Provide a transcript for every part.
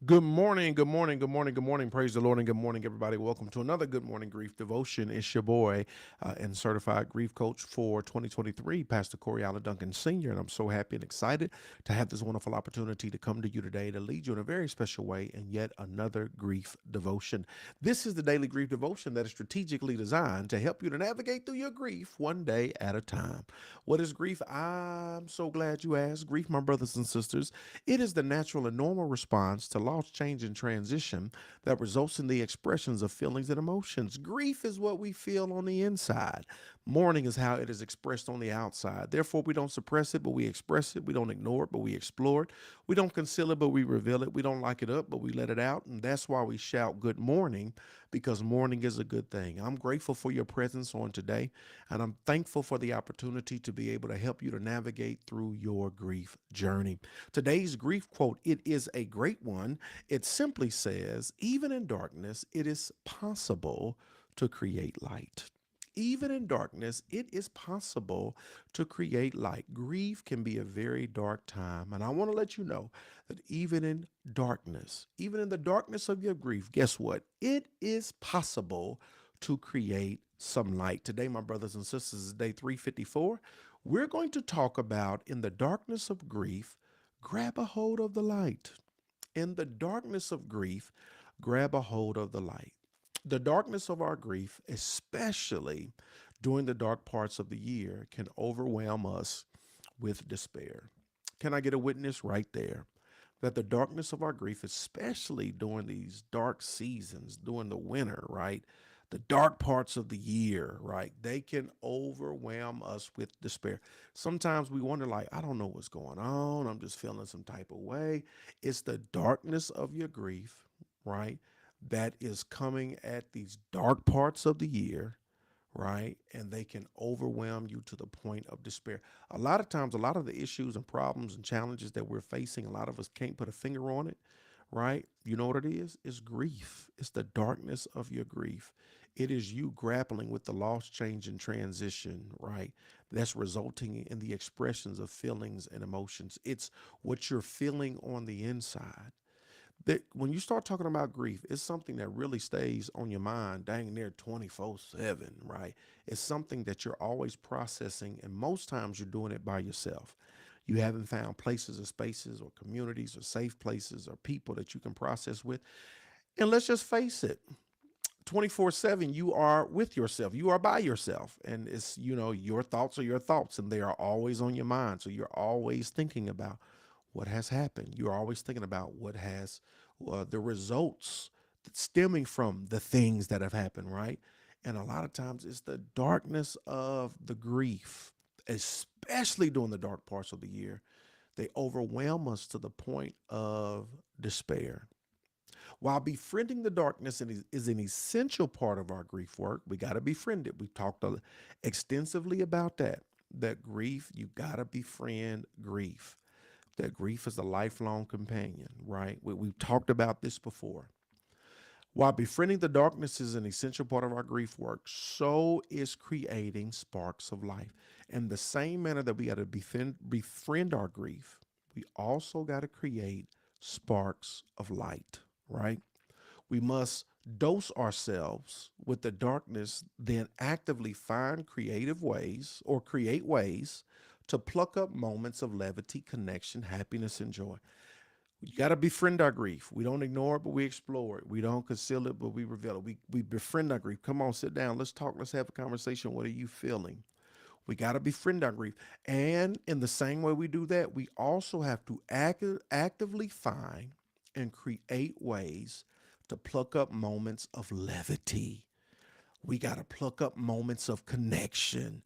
Good morning, good morning, good morning, good morning. Praise the Lord and good morning, everybody. Welcome to another Good Morning Grief Devotion. It's your boy and certified grief coach for 2023, Pastor Corey Allen Duncan Sr. And I'm so happy and excited to have this wonderful opportunity to come to you today to lead you in a very special way in yet another grief devotion. This is the daily grief devotion that is strategically designed to help you to navigate through your grief one day at a time. What is grief? I'm so glad you asked. Grief, my brothers and sisters, it is the natural and normal response to loss, change, and transition that results in the expressions of feelings and emotions. Grief is what we feel on the inside. Mourning is how it is expressed on the outside. Therefore, we don't suppress it, but we express it. We don't ignore it, but we explore it. We don't conceal it, but we reveal it. We don't lock it up, but we let it out. And that's why we shout good morning, because morning is a good thing. I'm grateful for your presence on today, and I'm thankful for the opportunity to be able to help you to navigate through your grief journey. Today's grief quote, it is a great one. It simply says, even in darkness, it is possible to create light. Even in darkness, it is possible to create light. Grief can be a very dark time. And I want to let you know that even in darkness, even in the darkness of your grief, guess what? It is possible to create some light. Today, my brothers and sisters, is day 354. We're going to talk about in the darkness of grief, grab a hold of the light. In the darkness of grief, grab a hold of the light. The darkness of our grief, especially during the dark parts of the year, can overwhelm us with despair. Can I get a witness right there? That the darkness of our grief, especially during these dark seasons, during the winter, right? The dark parts of the year, right? They can overwhelm us with despair. Sometimes we wonder, like, I don't know what's going on. I'm just feeling some type of way. It's the darkness of your grief, right? That is coming at these dark parts of the year, right? And they can overwhelm you to the point of despair. A lot of times, a lot of the issues and problems and challenges that we're facing, a lot of us can't put a finger on it, right? You know what it is? It's grief. It's the darkness of your grief. It is you grappling with the loss, change, and transition, right? That's resulting in the expressions of feelings and emotions. It's what you're feeling on the inside that when you start talking about grief, it's something that really stays on your mind dang near 24/7, right? It's something that you're always processing, and most times you're doing it by yourself. You haven't found places or spaces or communities or safe places or people that you can process with. And let's just face it, 24/7, you are with yourself. You are by yourself. And it's, your thoughts are your thoughts, and they are always on your mind. So you're always thinking about what has happened. You're always thinking about what has the results stemming from the things that have happened, right? And a lot of times it's the darkness of the grief, especially during the dark parts of the year. They overwhelm us to the point of despair. While befriending the darkness is an essential part of our grief work, we got to befriend it. We talked extensively about that. That grief, you got to befriend grief. That grief is a lifelong companion, right? We've talked about this before. While befriending the darkness is an essential part of our grief work, so is creating sparks of life. In the same manner that we got to befriend our grief, we also got to create sparks of light, right? We must dose ourselves with the darkness, then actively find creative ways or create ways to pluck up moments of levity, connection, happiness, and joy. We got to befriend our grief. We don't ignore it, but we explore it. We don't conceal it, but we reveal it. We befriend our grief. Come on, sit down. Let's talk. Let's have a conversation. What are you feeling? We got to befriend our grief. And in the same way we do that, we also have to actively find and create ways to pluck up moments of levity. We got to pluck up moments of connection.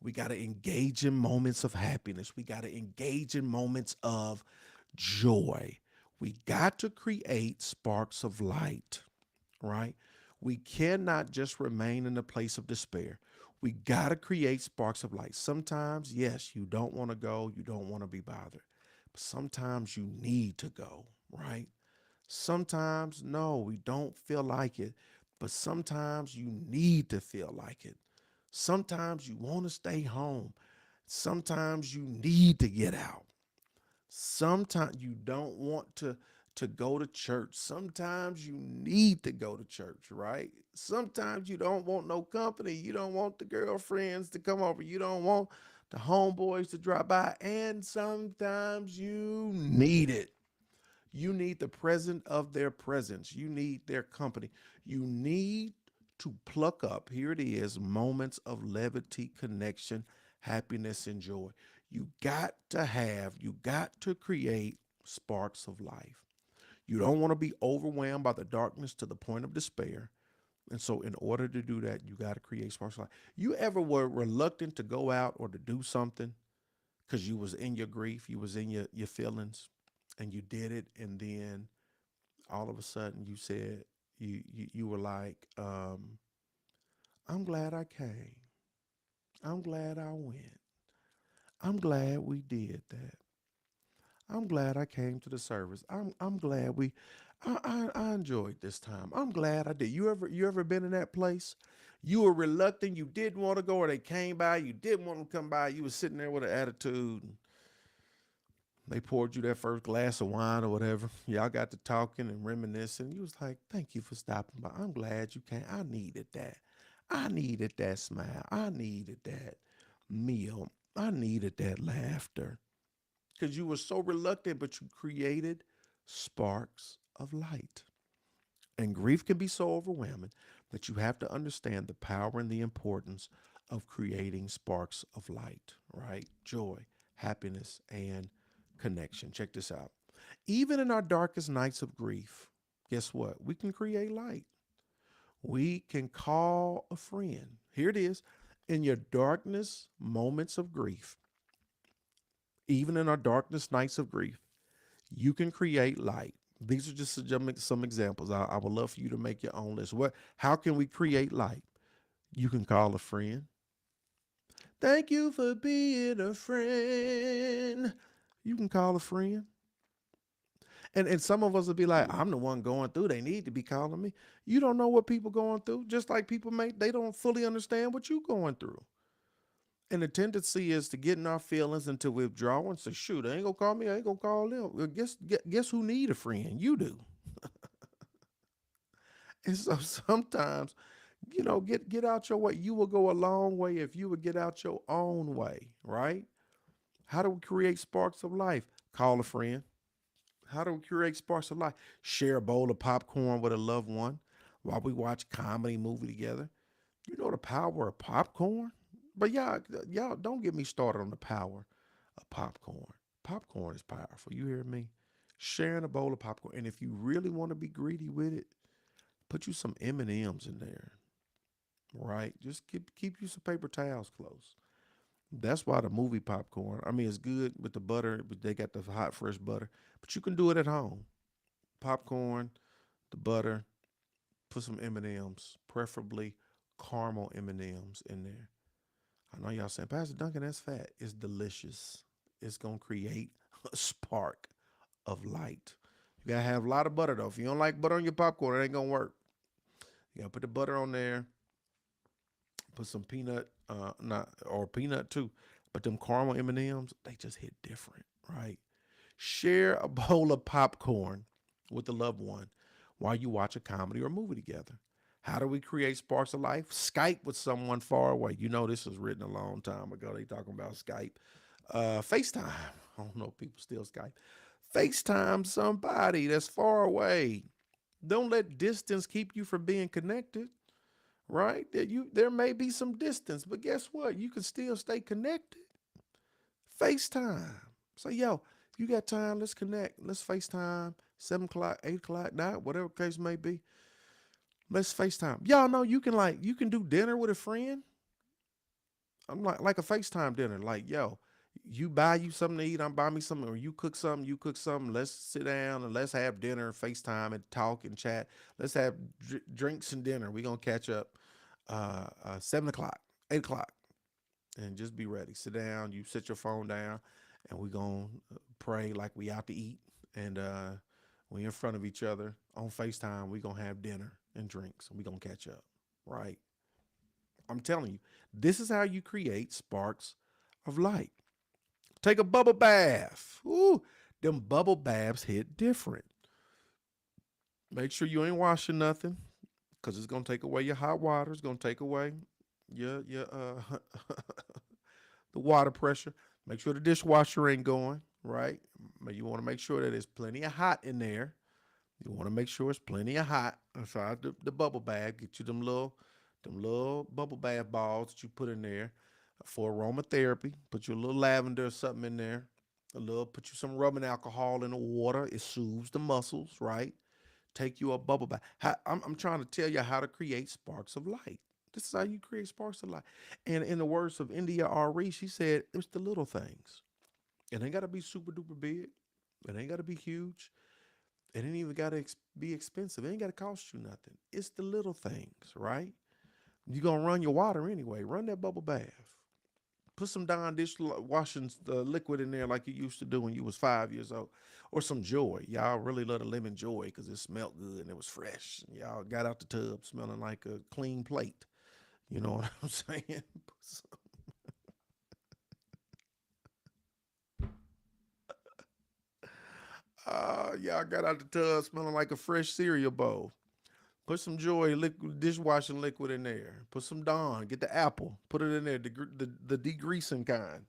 We got to engage in moments of happiness. We got to engage in moments of joy. We got to create sparks of light, right? We cannot just remain in a place of despair. We got to create sparks of light. Sometimes, yes, you don't want to go, you don't want to be bothered. But sometimes you need to go, right? Sometimes, no, we don't feel like it, but sometimes you need to feel like it. Sometimes you want to stay home. Sometimes you need to get out. Sometimes you don't want to to go to church. Sometimes you need to go to church, right? Sometimes you don't want no company. You don't want the girlfriends to come over. You don't want the homeboys to drop by. And sometimes you need it. You need the present of their presence. You need their company. You need to pluck up, here it is, moments of levity, connection, happiness, and joy. You got to create sparks of life. You don't want to be overwhelmed by the darkness to the point of despair. And so, in order to do that, you got to create sparks of life. You ever were reluctant to go out or to do something because you was in your grief, you was in your feelings, and you did it, and then all of a sudden you said you were like, I'm glad I came. I'm glad I went. I'm glad we did that. I'm glad I came to the service. I'm glad I enjoyed this time. I'm glad I did. You ever been in that place? You were reluctant, you didn't want to go, or they came by, you didn't want them to come by, you was sitting there with an attitude. They poured you that first glass of wine or whatever. Y'all got to talking and reminiscing. You was like, thank you for stopping by. I'm glad you came. I needed that. I needed that smile. I needed that meal. I needed that laughter. Because you were so reluctant, but you created sparks of light. And grief can be so overwhelming that you have to understand the power and the importance of creating sparks of light, right? Joy, happiness, and connection. Check this out. Even in our darkest nights of grief, guess what? We can create light. We can call a friend. Here it is. In your darkness moments of grief, even in our darkest nights of grief, you can create light. These are just some examples. I would love for you to make your own list. How can we create light? You can call a friend. Thank you for being a friend. You can call a friend. And some of us will be like, I'm the one going through. They need to be calling me. You don't know what people going through. Just like people they don't fully understand what you going through. And the tendency is to get in our feelings and to withdraw and say, shoot, they ain't gonna call me, I ain't gonna call them. Well, guess who need a friend? You do. And so sometimes, get out your way. You will go a long way if you would get out your own way, right? How do we create sparks of life? Call a friend. How do we create sparks of life? Share a bowl of popcorn with a loved one while we watch comedy movie together. You know the power of popcorn? But y'all don't get me started on the power of popcorn. Popcorn is powerful. You hear me? Sharing a bowl of popcorn. And if you really want to be greedy with it, put you some M&Ms in there, right? Just keep you some paper towels close. That's why the movie popcorn, I mean, it's good with the butter, but they got the hot, fresh butter. But you can do it at home. Popcorn, the butter, put some M&Ms, preferably caramel M&Ms in there. I know y'all saying, Pastor Duncan, that's fat. It's delicious. It's going to create a spark of light. You got to have a lot of butter, though. If you don't like butter on your popcorn, it ain't going to work. You got to put the butter on there, put some peanut, not or peanut too, but them caramel M&Ms, they just hit different, right? Share a bowl of popcorn with a loved one while you watch a comedy or movie together. How do we create sparks of life? Skype with someone far away. You know this was written a long time ago. They talking about Skype. FaceTime. I don't know if people still Skype. FaceTime somebody that's far away. Don't let distance keep you from being connected, right? There may be some distance, but guess what? You can still stay connected. FaceTime. Say, yo, you got time? Let's connect. Let's FaceTime. 7 o'clock, 8 o'clock, 9, whatever case may be. Let's FaceTime. Y'all know you can do dinner with a friend. I'm like a FaceTime dinner. Like, yo, you buy you something to eat, I'm buy me something, or you cook something, you cook something. Let's sit down and let's have dinner, FaceTime and talk and chat. Let's have drinks and dinner. We're gonna catch up 7 o'clock, 8 o'clock, and just be ready. Sit down, you set your phone down, and we're gonna pray like we out to eat. And we in front of each other on FaceTime. We're gonna have dinner and drinks, and we're gonna catch up. Right. I'm telling you, this is how you create sparks of light. Take a bubble bath. Ooh, them bubble baths hit different. Make sure you ain't washing nothing because it's gonna take away your hot water. It's gonna take away your the water pressure. Make sure the dishwasher ain't going right. But you want to make sure that there's plenty of hot in there. You want to make sure it's plenty of hot inside the bubble bath. Get you them little bubble bath balls that you put in there for aromatherapy. Put your little lavender or something in there. Put you some rubbing alcohol in the water. It soothes the muscles, right? Take you a bubble bath. I'm trying to tell you how to create sparks of light. This is how you create sparks of light. And in the words of India Ari, she said, it's the little things. It ain't got to be super duper big. It ain't got to be huge. It ain't even got to be expensive. It ain't got to cost you nothing. It's the little things, right? You're going to run your water anyway. Run that bubble bath. Put some Dawn dishwashing liquid in there like you used to do when you was 5 years old. Or some Joy. Y'all really love the lemon Joy because it smelled good and it was fresh. Y'all got out the tub smelling like a clean plate. You know what I'm saying? Y'all got out the tub smelling like a fresh cereal bowl. Put some Joy liquid dishwashing liquid in there. Put some Dawn. Get the apple. Put it in there. The degreasing kind.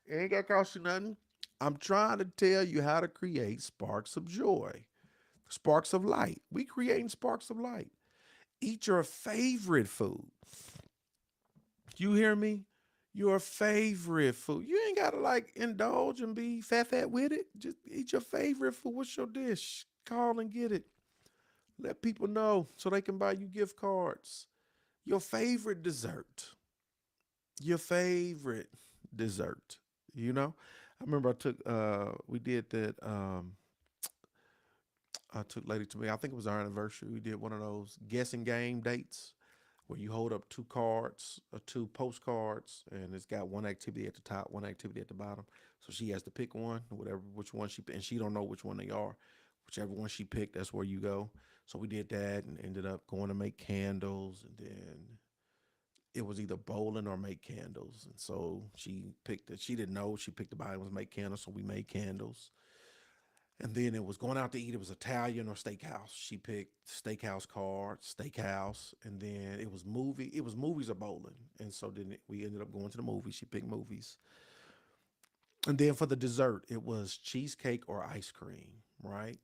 It ain't gonna cost you nothing. I'm trying to tell you how to create sparks of joy, sparks of light. We creating sparks of light. Eat your favorite food. You hear me? Your favorite food. You ain't gotta like indulge and be fat with it. Just eat your favorite food. What's your dish? Call and get it. Let people know so they can buy you gift cards. Your favorite dessert. Your favorite dessert. You know? I remember I took we did that I took Lady to me. I think it was our anniversary. We did one of those guessing game dates where you hold up two cards or two postcards, and it's got one activity at the top, one activity at the bottom. So she has to pick one, whatever which one and she don't know which one they are. Whichever one she picked, that's where you go. So we did that and ended up going to make candles, and then it was either bowling or make candles. And so she picked it. She didn't know. She picked the bottom was make candles, so we made candles. And then it was going out to eat. It was Italian or steakhouse. She picked steakhouse card, steakhouse, and then it was movie. It was movies or bowling. And so then we ended up going to the movies. She picked movies. And then for the dessert, it was cheesecake or ice cream, right?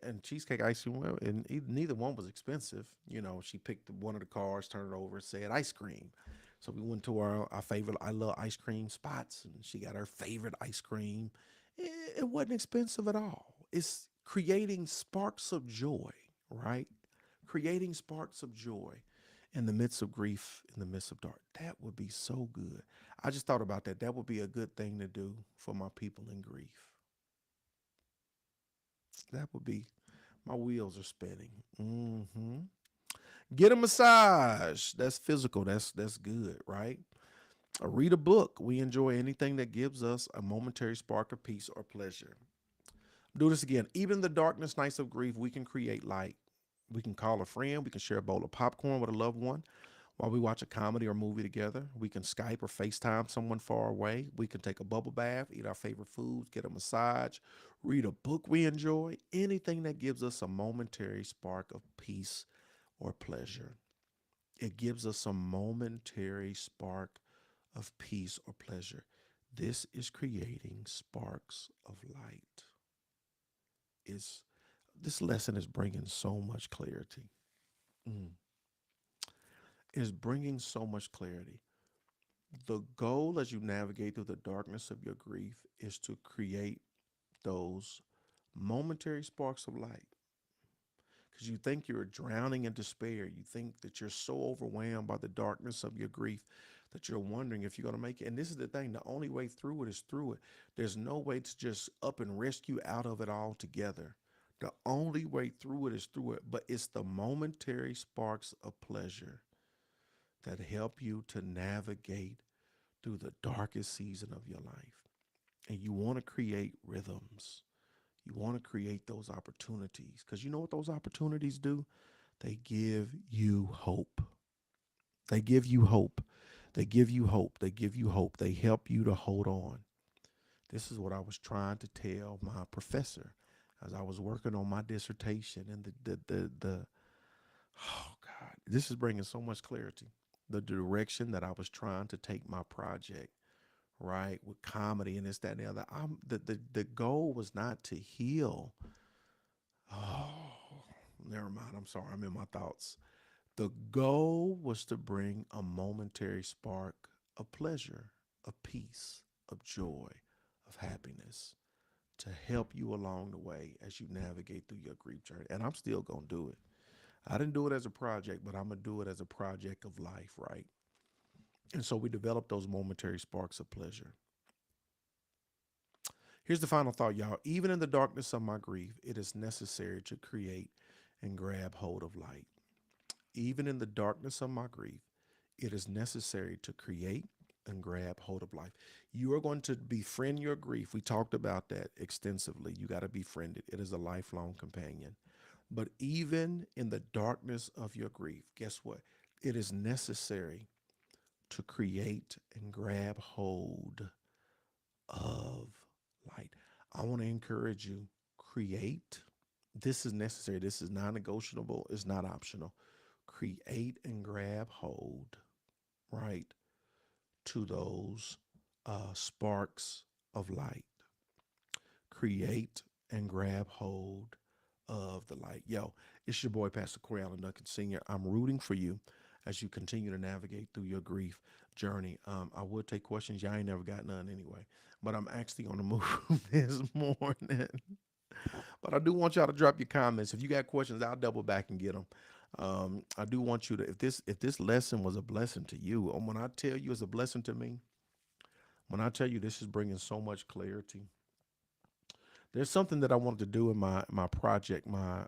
And cheesecake ice cream, well, and neither one was expensive. You know, she picked one of the cards, turned it over, said ice cream. So we went to our favorite, I love ice cream spots, and she got her favorite ice cream. It wasn't expensive at all. It's creating sparks of joy, right? Creating sparks of joy in the midst of grief, in the midst of dark. That would be so good. I just thought about that. That would be a good thing to do for my people in grief. That would be, my wheels are spinning. Get a massage. That's physical. That's good, right? Read a book. We enjoy anything that gives us a momentary spark of peace or pleasure. Do this again. Even in the darkness nights of grief, we can create light. We can call a friend. We can share a bowl of popcorn with a loved one while we watch a comedy or movie together. We can Skype or FaceTime someone far away. We can take a bubble bath, eat our favorite foods, get a massage, read a book we enjoy, anything that gives us a momentary spark of peace or pleasure. It gives us a momentary spark of peace or pleasure. This is creating sparks of light. Is This lesson is bringing so much clarity. Mm. Is bringing so much clarity. The goal as you navigate through the darkness of your grief is to create those momentary sparks of light. Because you think you're drowning in despair. You think that you're so overwhelmed by the darkness of your grief that you're wondering if you're going to make it. And this is the thing, the only way through it is through it. There's no way to just up and rescue out of it altogether. The only way through it is through it. But it's the momentary sparks of pleasure that help you to navigate through the darkest season of your life. And you want to create rhythms. You want to create those opportunities because you know what those opportunities do? They give you hope. They give you hope. They give you hope. They give you hope. They help you to hold on. This is what I was trying to tell my professor. as I was working on my dissertation and the oh God, this is bringing so much clarity. The direction that I was trying to take my project, right, with comedy and this, that, and the other. The goal was not to heal. Oh, never mind. I'm sorry. I'm in my thoughts. The goal was to bring a momentary spark of pleasure, of peace, of joy, of happiness to help you along the way as you navigate through your grief journey. And I'm still going to do it. I didn't do it as a project, but I'm going to do it as a project of life, right? And so we developed those momentary sparks of pleasure. Here's the final thought, y'all. Even in the darkness of my grief, it is necessary to create and grab hold of light. Even in the darkness of my grief, it is necessary to create and grab hold of life. You are going to befriend your grief. We talked about that extensively. You got to befriend it. It is a lifelong companion. But even in the darkness of your grief, guess what? It is necessary to create and grab hold of light. I want to encourage you, create. This is necessary. This is non negotiable. It's not optional. Create and grab hold, right, to those sparks of light. Create and grab hold of the light. Yo, it's your boy, Pastor Corey Allen Duncan Sr. I'm rooting for you as you continue to navigate through your grief journey. I would take questions. Y'all ain't never got none anyway, but I'm actually on the move this morning. But I do want y'all to drop your comments. If you got questions, I'll double back and get them. I do want you to, if this lesson was a blessing to you, and when I tell you it's a blessing to me, when I tell you this is bringing so much clarity, there's something that I wanted to do in my project, my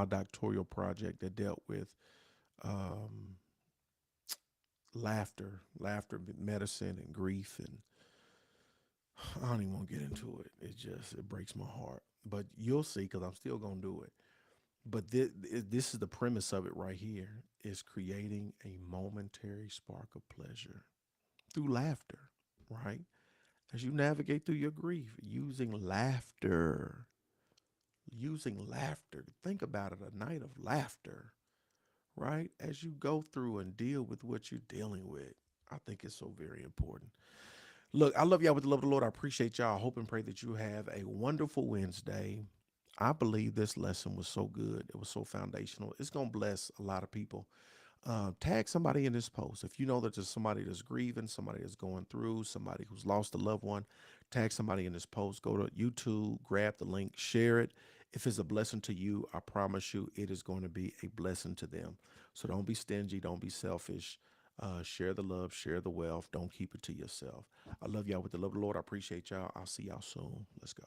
doctoral project that dealt with um, laughter, medicine, and grief, and I don't even want to get into it. It breaks my heart. But you'll see, because I'm still gonna do it. But this is the premise of it right here: is creating a momentary spark of pleasure through laughter, right? As you navigate through your grief, using laughter. Think about it, a night of laughter, right? As you go through and deal with what you're dealing with. I think it's so very important. Look, I love y'all with the love of the Lord. I appreciate y'all. I hope and pray that you have a wonderful Wednesday. I believe this lesson was so good. It was so foundational. It's going to bless a lot of people. Tag somebody in this post. If you know that there's somebody that's grieving, somebody that's going through, somebody who's lost a loved one, tag somebody in this post. Go to YouTube, grab the link, share it. If it's a blessing to you, I promise you it is going to be a blessing to them. So don't be stingy. Don't be selfish. Share the love, share the wealth. Don't keep it to yourself. I love y'all with the love of the Lord. I appreciate y'all. I'll see y'all soon. Let's go.